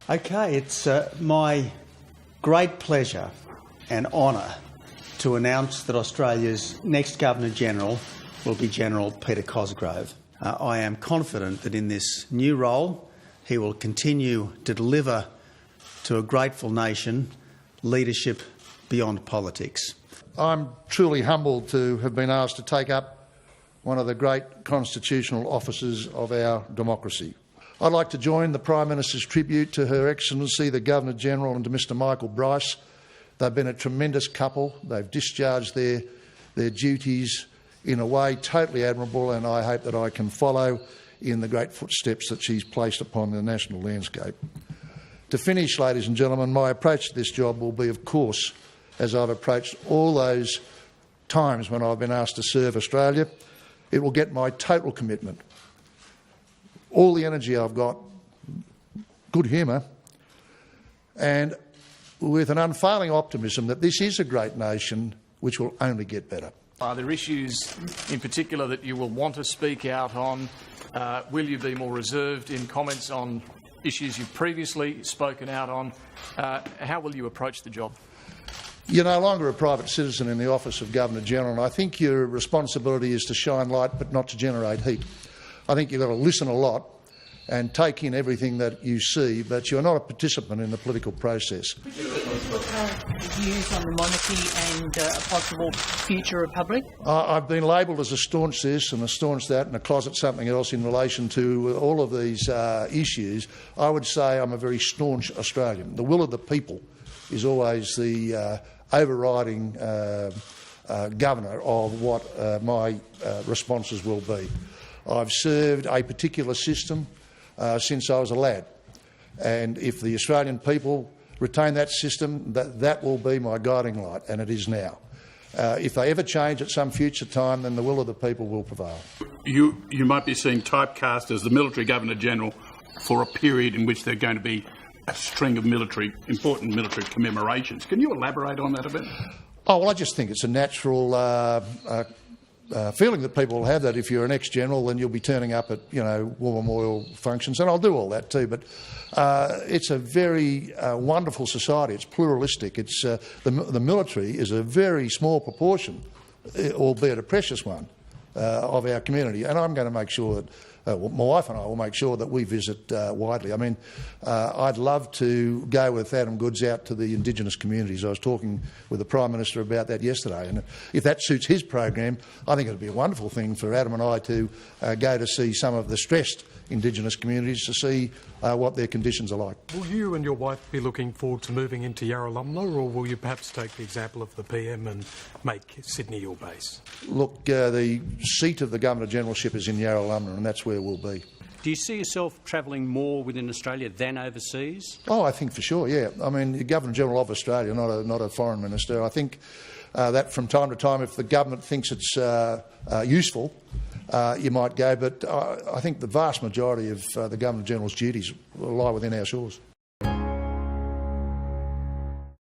Okay, it's my great pleasure and honour to announce that Australia's next Governor-General will be General Peter Cosgrove. I am confident that in this new role he will continue to deliver to a grateful nation leadership beyond politics. I'm truly humbled to have been asked to take up one of the great constitutional offices of our democracy. I'd like to join the Prime Minister's tribute to Her Excellency the Governor-General and to Mr Michael Bryce. They've been a tremendous couple. They've discharged their duties in a way totally admirable, and I hope that I can follow in the great footsteps that she's placed upon the national landscape. To finish, ladies and gentlemen, my approach to this job will be, of course, as I've approached all those times when I've been asked to serve Australia, it will get my total commitment, all the energy I've got, good humour, and with an unfailing optimism that this is a great nation which will only get better. Are there issues in particular that you will want to speak out on? Will you be more reserved in comments on issues you've previously spoken out on? How will you approach the job? You're no longer a private citizen in the office of Governor-General, and I think your responsibility is to shine light but not to generate heat. I think you've got to listen a lot and take in everything that you see, but you're not a participant in the political process. Would you views on the monarchy and a possible future republic? I've been labelled as a staunch this and a staunch that and a closet something else in relation to all of these issues. I would say I'm a very staunch Australian. The will of the people is always the overriding governor of what my responses will be. I've served a particular system since I was a lad, and if the Australian people retain that system, that will be my guiding light, and it is now. If they ever change at some future time, then the will of the people will prevail. You might be seen typecast as the military Governor-General for a period in which there are going to be a string of important military commemorations. Can you elaborate on that a bit? Oh, well, I just think it's a natural feeling that people will have that if you're an ex-general, then you'll be turning up at, war memorial functions, and I'll do all that too. But it's a very wonderful society. It's pluralistic. It's the military is a very small proportion, albeit a precious one, of our community, and I'm going to make sure that my wife and I will make sure that we visit widely. I mean, I'd love to go with Adam Goods out to the Indigenous communities. I was talking with the Prime Minister about that yesterday, and if that suits his program, I think it would be a wonderful thing for Adam and I to go to see some of the stressed Indigenous communities to see what their conditions are like. Will you and your wife be looking forward to moving into Yarralumla, or will you perhaps take the example of the PM and make Sydney your base? Look, the seat of the Governor-Generalship is in Yarralumla, and that's where we'll be. Do you see yourself travelling more within Australia than overseas? Oh, I think for sure, yeah. I mean, the Governor-General of Australia, not a foreign minister. I think that from time to time, if the government thinks it's useful, you might go, but I think the vast majority of the Governor-General's duties lie within our shores.